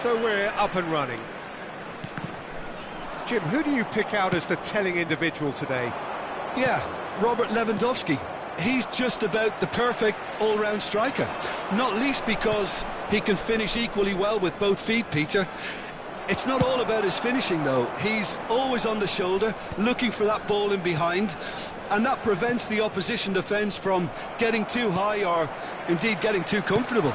So we're up and running. Jim, who do you pick out as the telling individual today? Yeah, Robert Lewandowski. He's just about the perfect all-round striker. Not least because he can finish equally well with both feet, Peter. It's not all about his finishing, though. He's always on the shoulder, looking for that ball in behind, and that prevents the opposition defence from getting too high or, indeed, getting too comfortable.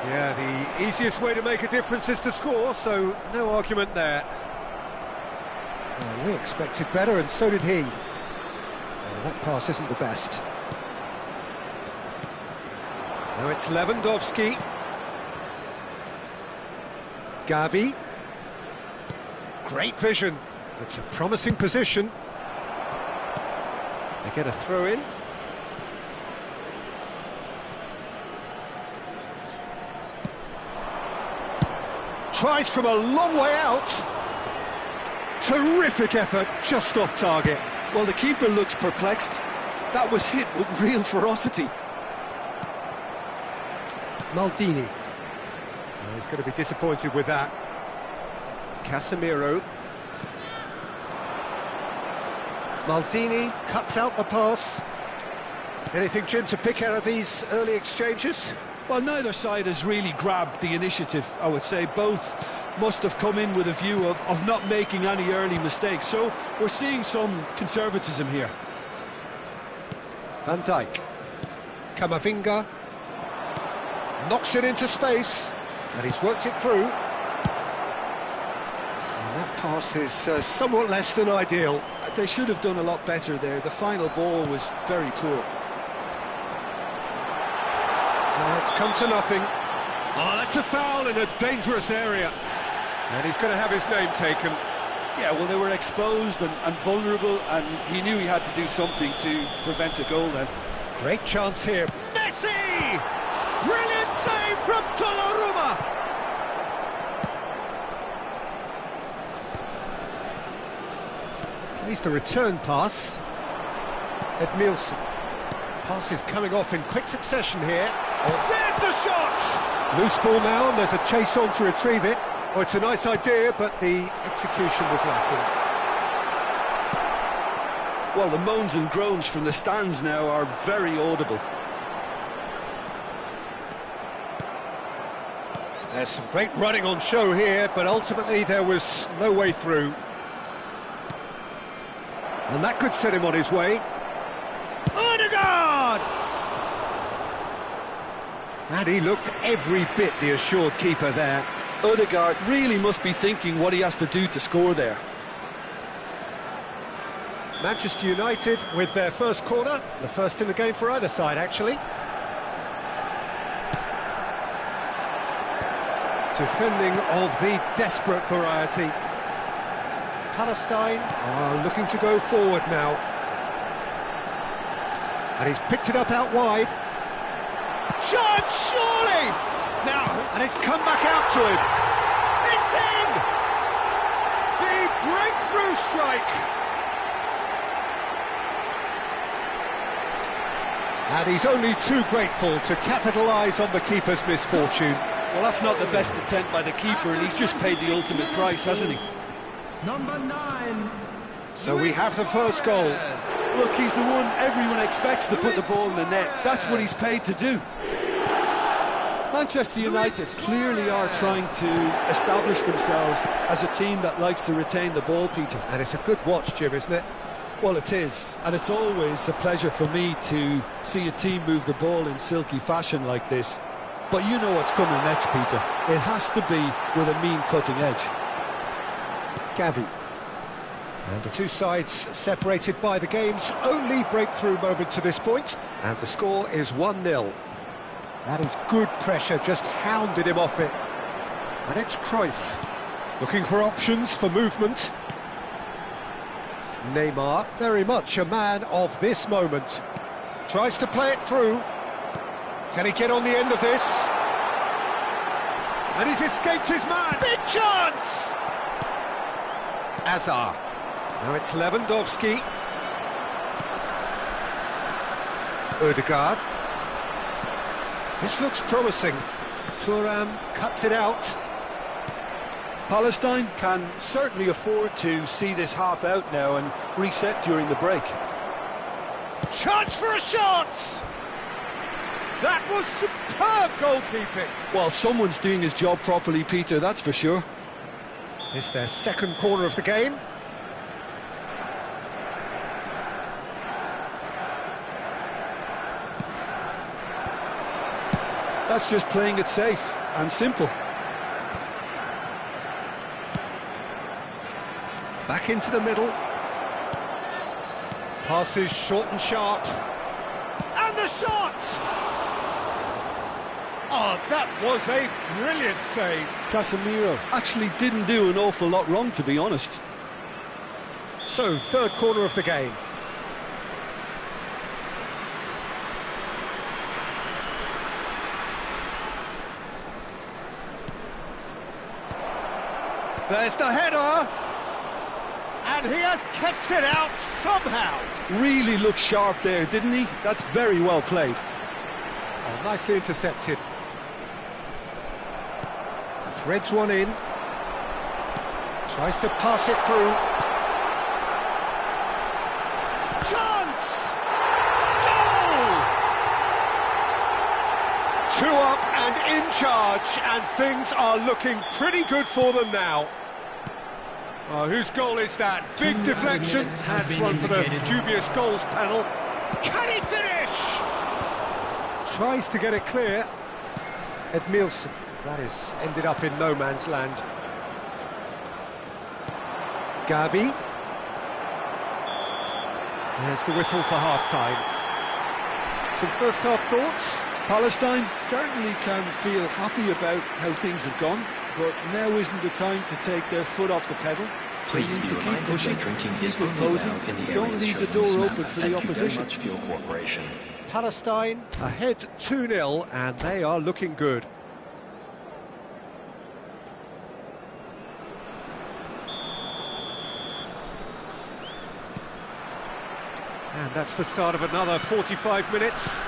Yeah, the easiest way to make a difference is to score, so no argument there. Well, we expected better, and so did he. Well, that pass isn't the best. Now it's Lewandowski. Gavi. Great vision. It's a promising position. They get a throw in. Tries from a long way out. Terrific effort, just off target. Well, the keeper looks perplexed. That was hit with real ferocity. Maldini. Well, he's going to be disappointed with that. Casemiro. Maldini cuts out the pass. Anything, Jim, to pick out of these early exchanges? Well, neither side has really grabbed the initiative, I would say. Both must have come in with a view of not making any early mistakes. So we're seeing some conservatism here. Van Dijk. Camavinga. Knocks it into space. And he's worked it through. And that pass is somewhat less than ideal. They should have done a lot better there. The final ball was very poor. It's come to nothing. Oh, that's a foul in a dangerous area. And he's going to have his name taken. Yeah, well, they were exposed and vulnerable, and he knew he had to do something to prevent a goal then. Great chance here. Messi! Brilliant save from Donnarumma! Plays the return pass. Edmilson. Pass is coming off in quick succession here. Oh, there's the shot! Loose ball now, and there's a chase on to retrieve it. Oh, it's a nice idea, but the execution was lacking. Well, the moans and groans from the stands now are very audible. There's some great running on show here, but ultimately there was no way through. And that could set him on his way. Odegaard! And he looked every bit the assured keeper there. Odegaard really must be thinking what he has to do to score there. Manchester United with their first corner, the first in the game for either side, actually. Defending of the desperate variety. Palestine are looking to go forward now. And he's picked it up out wide. Chance, surely! Now, and it's come back out to him. It's in! The breakthrough strike! And he's only too grateful to capitalise on the keeper's misfortune. Well, that's not the best attempt by the keeper, and he's just paid the ultimate price, hasn't he? Number 9. So we have the first goal. Look, he's the one everyone expects to put the ball in the net. That's what he's paid to do. Manchester United clearly are trying to establish themselves as a team that likes to retain the ball, Peter. And it's a good watch, Jim, isn't it? Well, it is, and it's always a pleasure for me to see a team move the ball in silky fashion like this. But you know what's coming next, Peter. It has to be with a mean cutting edge. Gavi. And the two sides separated by the game's only breakthrough moment to this point. And the score is 1-0. That is good pressure, just hounded him off it. And it's Cruyff, looking for options for movement. Neymar, very much a man of this moment. Tries to play it through. Can he get on the end of this? And he's escaped his man. Big chance! Azar. Now it's Lewandowski. Odegaard. This looks promising. Thuram cuts it out. Palestine can certainly afford to see this half out now and reset during the break. Chance for a shot! That was superb goalkeeping. Well, someone's doing his job properly, Peter, that's for sure. It's their second corner of the game. That's just playing it safe and simple. Back into the middle. Passes short and sharp. And the shot! Oh, that was a brilliant save. Casemiro actually didn't do an awful lot wrong, to be honest. So, third corner of the game. There's the header. And he has kept it out somehow. Really looked sharp there, didn't he? That's very well played. Oh, nicely intercepted. Threads one in. Tries to pass it through. Chance! Goal! 2 up and in charge, and things are looking pretty good for them now. Oh, whose goal is that? Big deflection. That's one for the dubious goals panel. Can he finish? Tries to get it clear. Edmilson. That is ended up in no man's land. Gavi. There's the whistle for half-time. Some first-half thoughts? Palestine certainly can feel happy about how things have gone, but now isn't the time to take their foot off the pedal. Please need be to keep reminded pushing, that drinking keep is only imposing, allowed in the don't areas leave the shown on door this open map. for the Thank opposition. you very much for your cooperation. Palestine ahead 2-0, and they are looking good. And that's the start of another 45 minutes.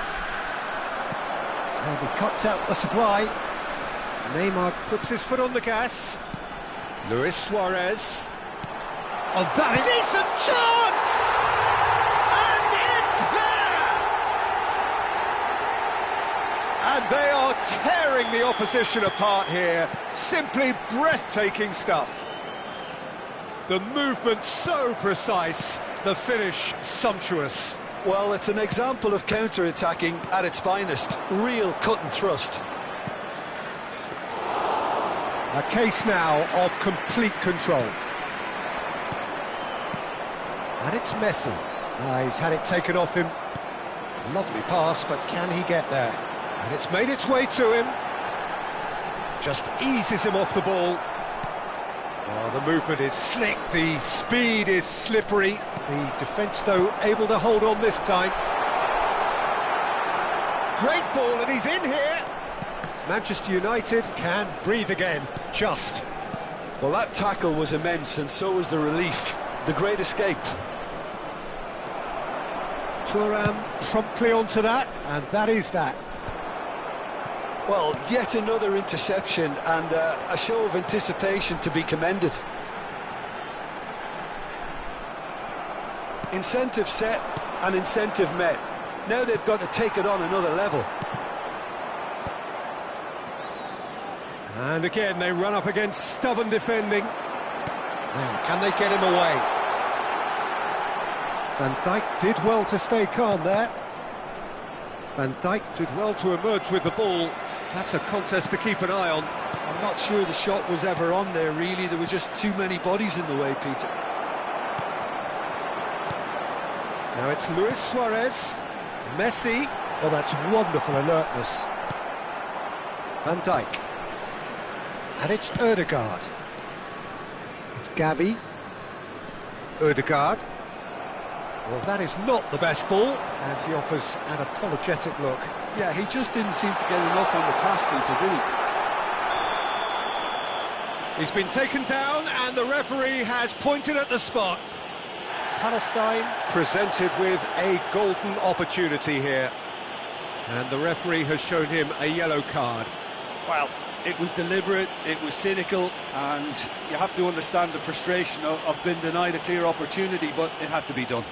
And he cuts out the supply. Neymar puts his foot on the gas. Luis Suarez. Oh, that is a decent chance! And it's there! And they are tearing the opposition apart here. Simply breathtaking stuff. The movement so precise, the finish sumptuous. Well, it's an example of counter-attacking at its finest. Real cut and thrust. A case now of complete control. And it's Messi. He's had it taken off him. Lovely pass, but can he get there? And it's made its way to him. Just eases him off the ball. Oh, the movement is slick, the speed is slippery. The defence, though, able to hold on this time. Great ball, and he's in here. Manchester United can breathe again, just. Well, that tackle was immense, and so was the relief. The great escape. Thuram promptly onto that, and that is that. Well, yet another interception, and a show of anticipation to be commended. Incentive set and incentive met. Now they've got to take it on another level. And again, they run up against stubborn defending. Now, can they get him away? Van Dijk did well to stay calm there. Van Dijk did well to emerge with the ball. That's a contest to keep an eye on. I'm not sure the shot was ever on there, really. There were just too many bodies in the way, Peter. Now it's Luis Suarez. Messi. Oh, that's wonderful alertness. Van Dijk. And it's Ødegaard. It's Gavi. Ødegaard. Well, that is not the best ball, and he offers an apologetic look. Yeah, he just didn't seem to get enough on the task, Peter, did he? He's been taken down, and the referee has pointed at the spot. Palestine presented with a golden opportunity here. And the referee has shown him a yellow card. Well, It was deliberate, it was cynical, and you have to understand the frustration of being denied a clear opportunity, but it had to be done.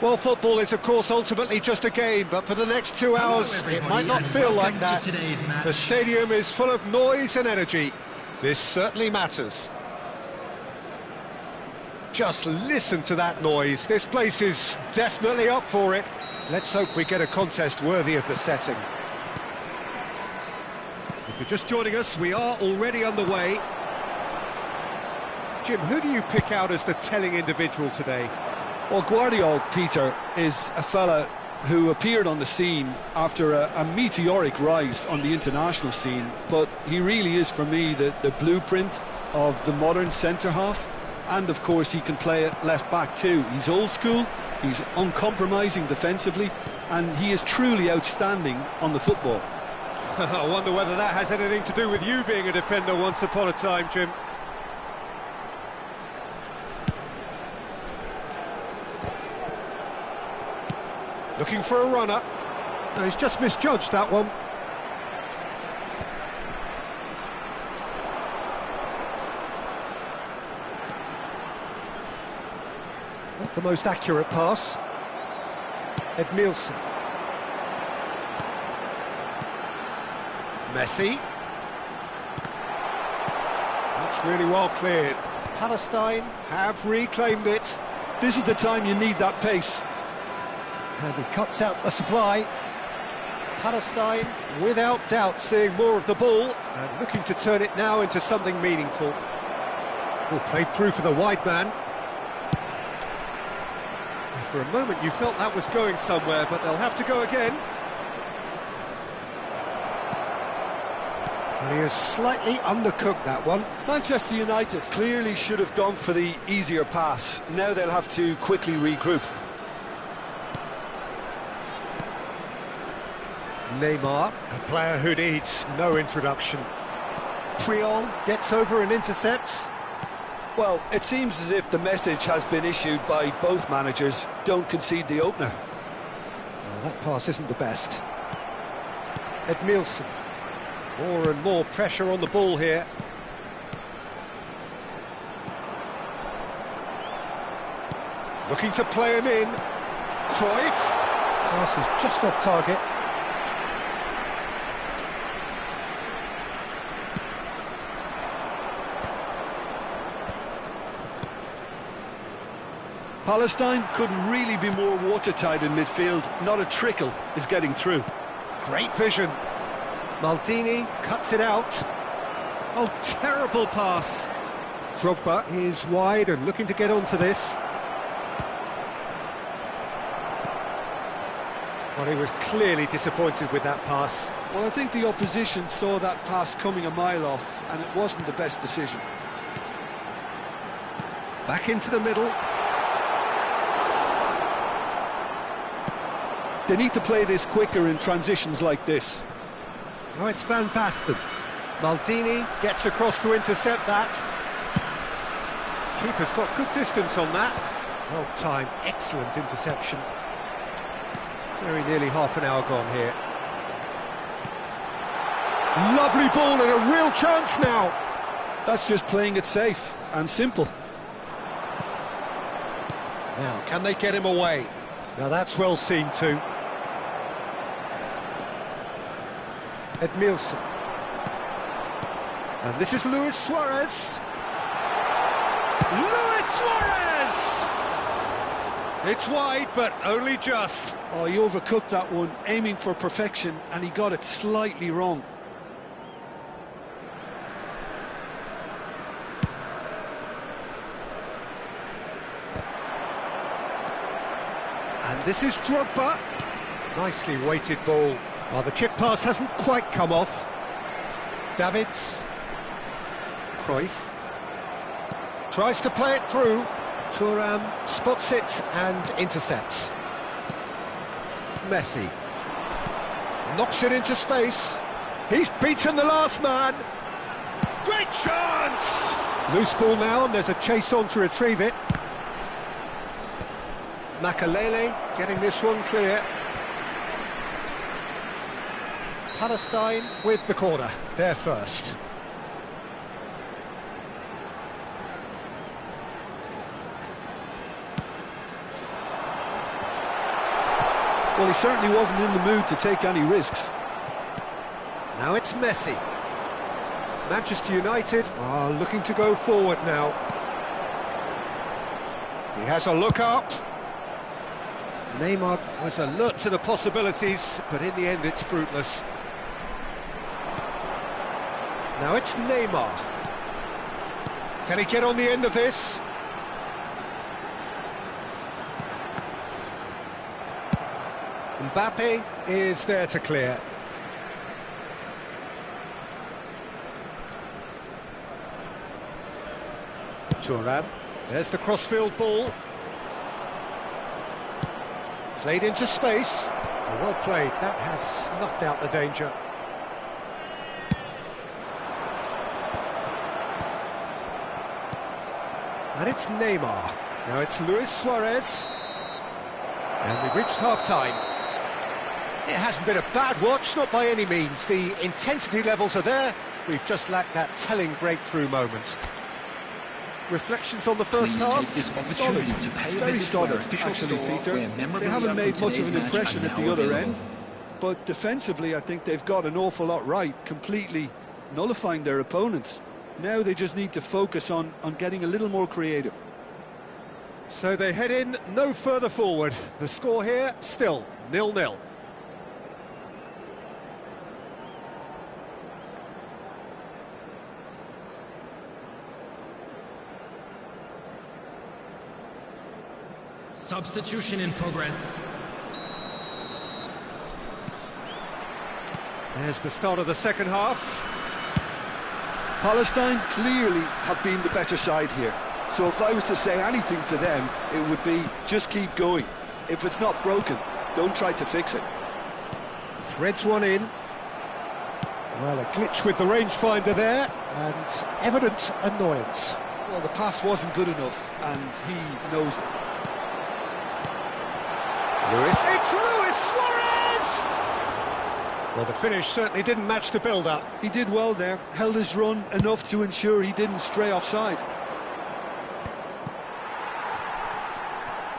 Well, football is, of course, ultimately just a game, but for the next 2 hours, it might not feel like that. The stadium is full of noise and energy. This certainly matters. Just listen to that noise. This place is definitely up for it. Let's hope we get a contest worthy of the setting. If you're just joining us, we are already underway. Jim, who do you pick out as the telling individual today? Well, Guardiola, Peter, is a fella who appeared on the scene after a meteoric rise on the international scene, but he really is, for me, the blueprint of the modern centre-half, and of course he can play at left-back too. He's old school, he's uncompromising defensively, and he is truly outstanding on the football. I wonder whether that has anything to do with you being a defender once upon a time, Jim. Looking for a runner. No, he's just misjudged that one. Not the most accurate pass. Edmilson. Messi. That's really well cleared. Palestine have reclaimed it. This is the time you need that pace. And he cuts out the supply. Palestine, without doubt, seeing more of the ball and looking to turn it now into something meaningful. Well, played through for the wide man. And for a moment you felt that was going somewhere, but they'll have to go again. And he has slightly undercooked that one. Manchester United clearly should have gone for the easier pass. Now they'll have to quickly regroup. Neymar, a player who needs no introduction. Triol gets over and intercepts. Well, it seems as if the message has been issued by both managers: don't concede the opener. Well, that pass isn't the best. Edmilson. More and more pressure on the ball here. Looking to play him in. Cruyff. Pass is just off target. Palestine couldn't really be more watertight in midfield. Not a trickle is getting through. Great vision. Maldini cuts it out. Oh, terrible pass. Drogba is wide and looking to get onto this. Well, he was clearly disappointed with that pass. Well, I think the opposition saw that pass coming a mile off, and it wasn't the best decision. Back into the middle. They need to play this quicker in transitions like this. Now it's Van Basten. Maldini gets across to intercept that. Keeper's got good distance on that. Well timed, excellent interception. Very nearly half an hour gone here. Lovely ball and a real chance now. That's just playing it safe and simple. Now, can they get him away? Now that's well seen too. Edmilson. And this is Luis Suarez. Luis Suarez! It's wide, but only just. Oh, he overcooked that one, aiming for perfection, and he got it slightly wrong. And this is Drogba. Nicely weighted ball. Well, the chip pass hasn't quite come off. Davids. Cruyff. Tries to play it through. Thuram spots it and intercepts. Messi. Knocks it into space. He's beaten the last man. Great chance! Loose ball now, and there's a chase on to retrieve it. Makalele getting this one clear. Palestine with the corner, they're first. Well, he certainly wasn't in the mood to take any risks. Now it's Messi. Manchester United are looking to go forward now. He has a look up. Neymar was alert to the possibilities, but in the end it's fruitless. Now it's Neymar. Can he get on the end of this? Mbappe is there to clear. Thuram, there's the crossfield ball. Played into space. Oh, well played, that has snuffed out the danger. And it's Neymar. Now it's Luis Suarez. And we've reached half-time. It hasn't been a bad watch, not by any means. The intensity levels are there. We've just lacked that telling breakthrough moment. Reflections on the first half? Solid, very solid, actually, Peter. They haven't made much of an impression at the other end, but defensively I think they've got an awful lot right, completely nullifying their opponents. Now they just need to focus on getting a little more creative. So they head in no further forward. The score here, still 0-0. Substitution in progress. There's the start of the second half. Palestine clearly have been the better side here. So if I was to say anything to them, it would be just keep going. If it's not broken, don't try to fix it. Threads one in. Well, a glitch with the rangefinder there, and evident annoyance. Well, the pass wasn't good enough, and he knows it. It's Luis Suarez! Well, the finish certainly didn't match the build-up. He did well there, held his run enough to ensure he didn't stray offside.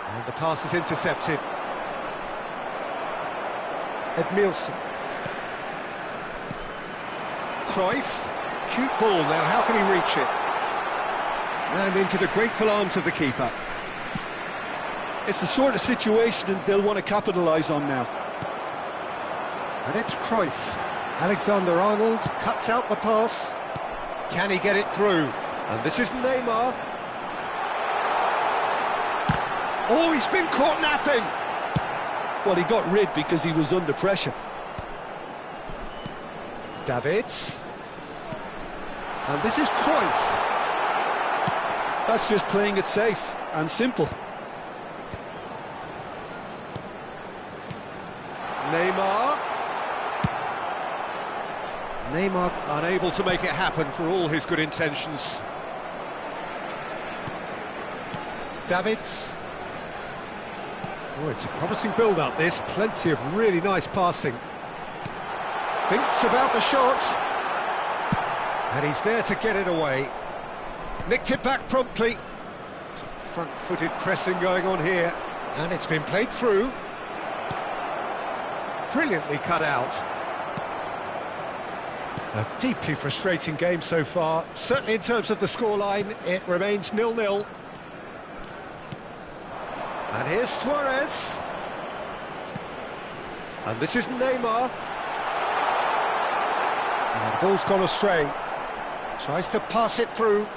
And the pass is intercepted. Edmilson. Cruyff. Cute ball now, how can he reach it? And into the grateful arms of the keeper. It's the sort of situation they'll want to capitalise on now. And it's Cruyff. Alexander-Arnold cuts out the pass. Can he get it through? And this is Neymar. Oh, he's been caught napping. Well, he got rid because he was under pressure. Davids. And this is Cruyff. That's just playing it safe and simple. Neymar unable to make it happen for all his good intentions. Davids. Oh, it's a promising build-up, this. Plenty of really nice passing. Thinks about the shot. And he's there to get it away. Nicked it back promptly. Some front-footed pressing going on here. And it's been played through. Brilliantly cut out. A deeply frustrating game so far. Certainly in terms of the scoreline, it remains 0-0. And here's Suarez. And this is Neymar. And the ball's gone astray. Tries to pass it through.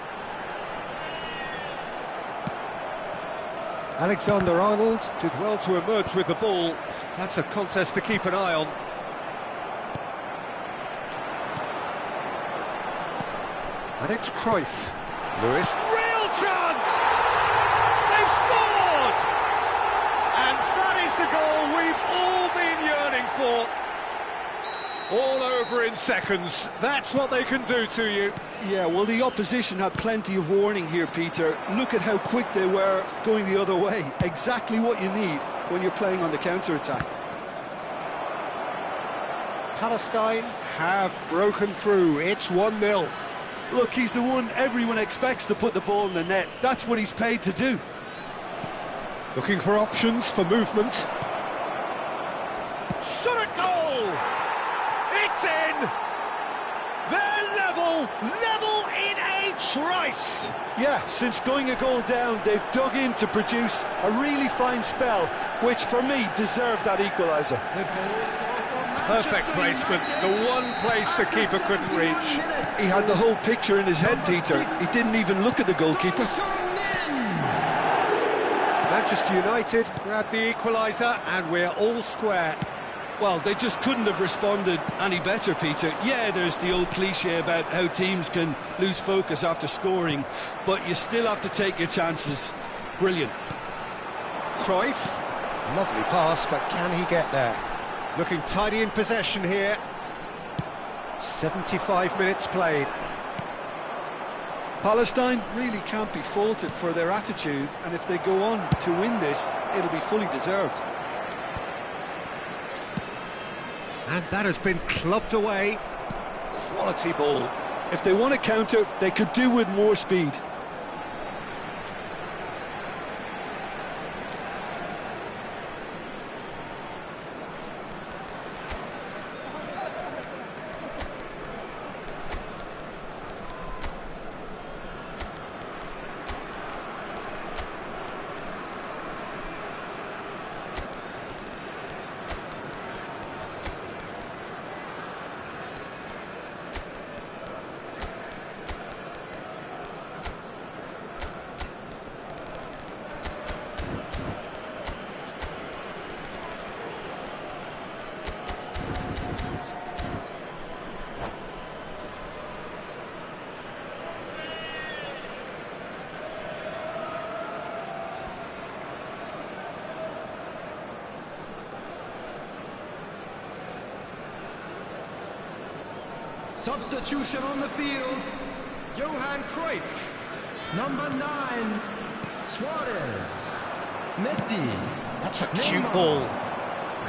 Alexander-Arnold did well to emerge with the ball. That's a contest to keep an eye on. And it's Cruyff. Lewis. Real chance! They've scored! And that is the goal we've all been yearning for. All over in seconds. That's what they can do to you. Yeah, well, the opposition had plenty of warning here, Peter. Look at how quick they were going the other way. Exactly what you need when you're playing on the counter-attack. Palestine have broken through. It's 1-0. Look, he's the one everyone expects to put the ball in the net. That's what he's paid to do. Looking for options for movement. Shot at goal! It's in! They're level in a trice! Yeah, since going a goal down, they've dug in to produce a really fine spell, which for me deserved that equaliser. Perfect placement, the one place the keeper couldn't reach. He had the whole picture in his head, Peter. He didn't even look at the goalkeeper. Manchester United grabbed the equaliser and we're all square. Well, they just couldn't have responded any better, Peter. Yeah, there's the old cliche about how teams can lose focus after scoring, but you still have to take your chances. Brilliant. Cruyff, lovely pass, but can he get there? Looking tidy in possession here. 75 minutes played. Palestine really can't be faulted for their attitude, and if they go on to win this, it'll be fully deserved. And that has been clubbed away. Quality ball. If they want to counter, they could do with more speed. Substitution on the field, Johan Cruyff. Number 9, Suarez. Messi. That's a cute ball.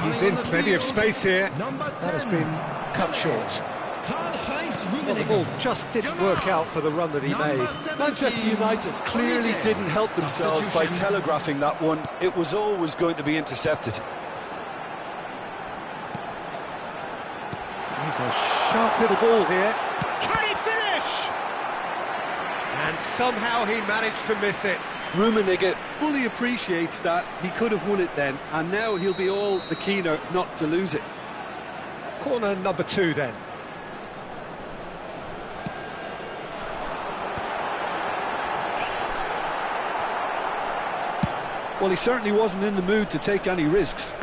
He's in plenty of space here. Number 10, That has been cut short. Karl-Heinz Well, the Rummenigge. ball just didn't work out for the run that he made. Manchester United clearly didn't help themselves by telegraphing that one. It was always going to be intercepted. He's a sharp little ball here. Can he finish? And somehow he managed to miss it. Rummenigge fully appreciates that. He could have won it then, and now he'll be all the keener not to lose it. Corner number 2 then. Well, he certainly wasn't in the mood to take any risks.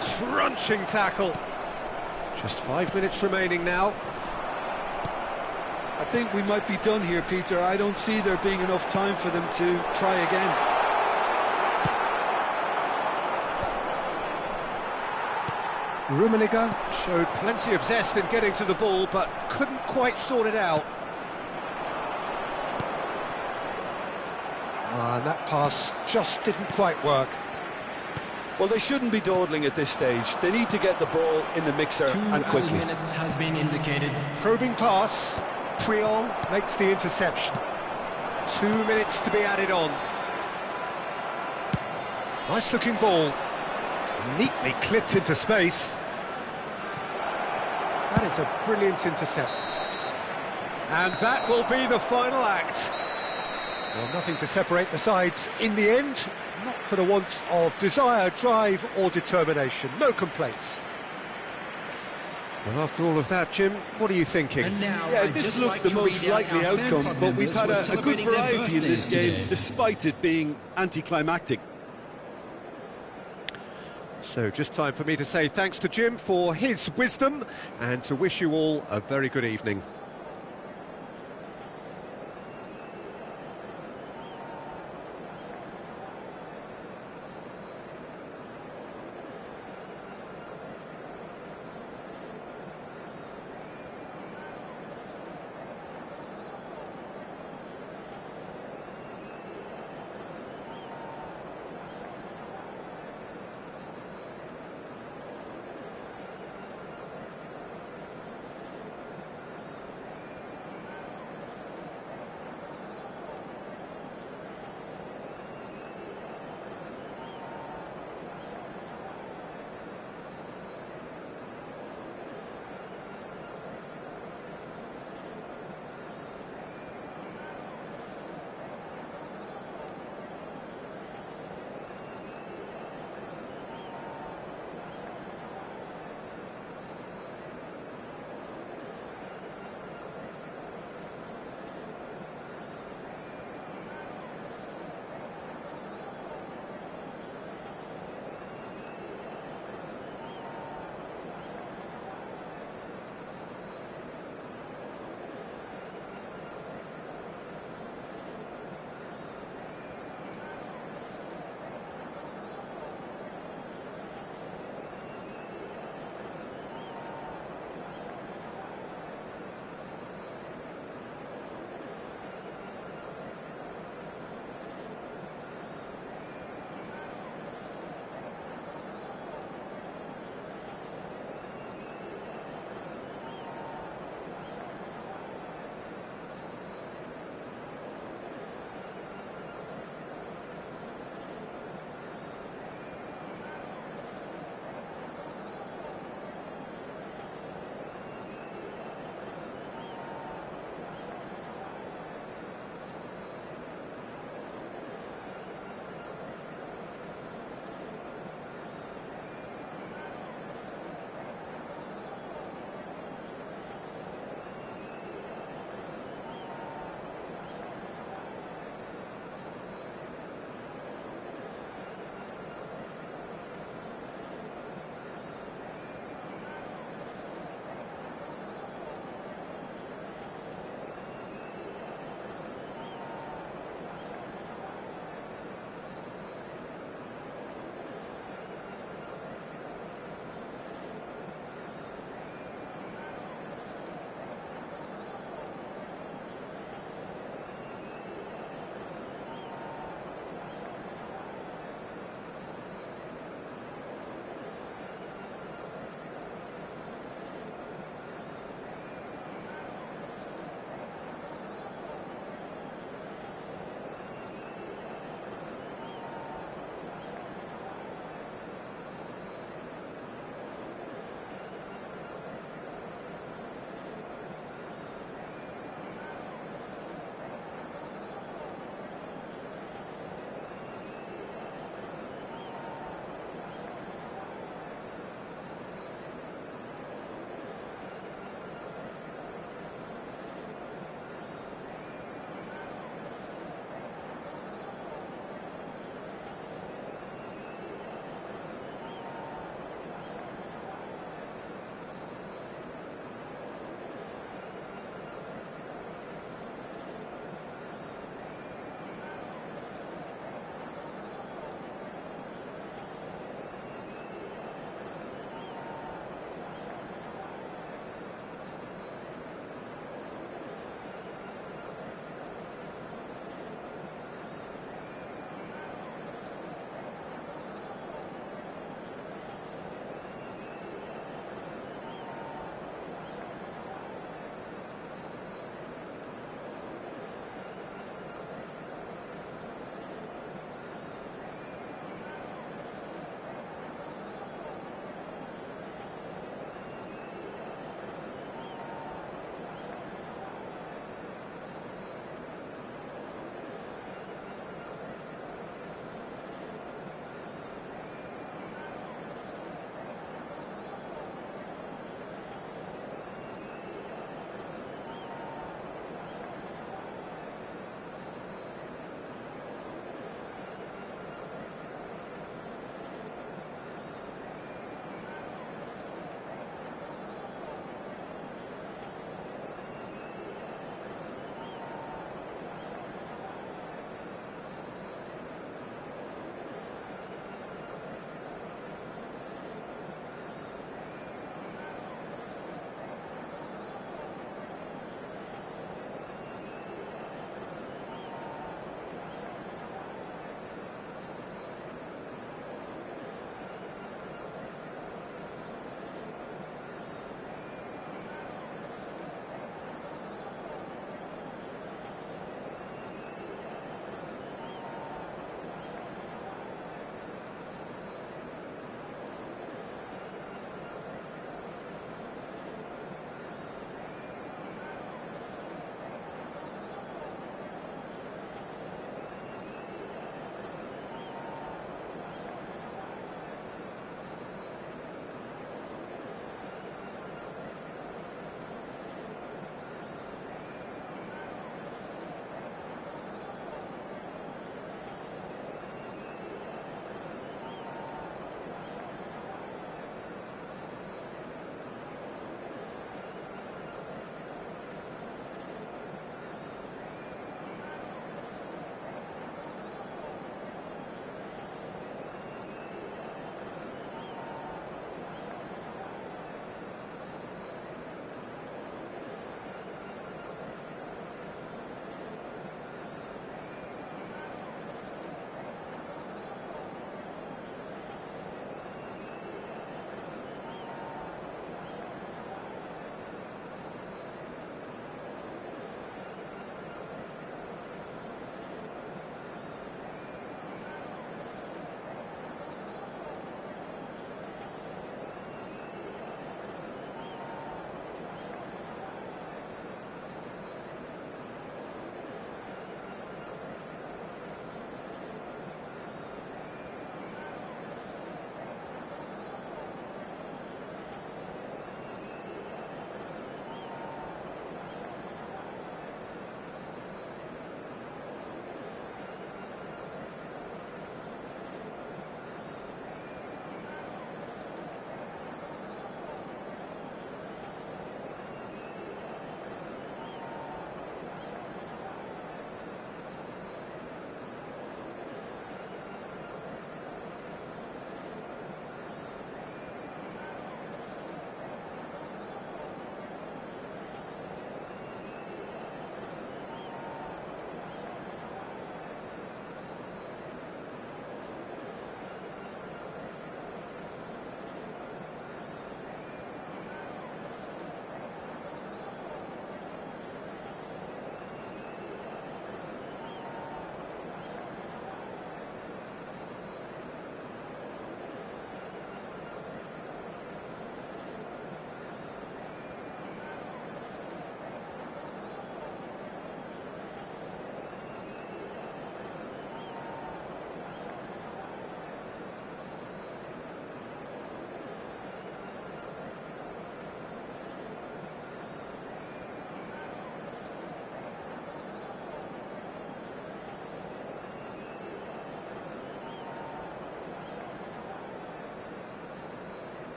Crunching tackle. Just 5 minutes remaining now. I think we might be done here, Peter. I don't see there being enough time for them to try again. Rummenigge showed plenty of zest in getting to the ball, but couldn't quite sort it out. And that pass just didn't quite work. Well, they shouldn't be dawdling at this stage. They need to get the ball in the mixer 2 and quickly. minutes has been indicated. Probing pass. Triol makes the interception. 2 minutes to be added on. Nice looking ball. Neatly clipped into space. That is a brilliant intercept. And that will be the final act. Well, nothing to separate the sides in the end. Not for the want of desire, drive or determination. No complaints. Well, after all of that, Jim, what are you thinking? And now, Yeah, I'd this just looked like the to most read out likely our fan outcome, club but we've members had who are a good celebrating their variety in this birthdays game, today. despite it being anticlimactic. So just time for me to say thanks to Jim for his wisdom and to wish you all a very good evening.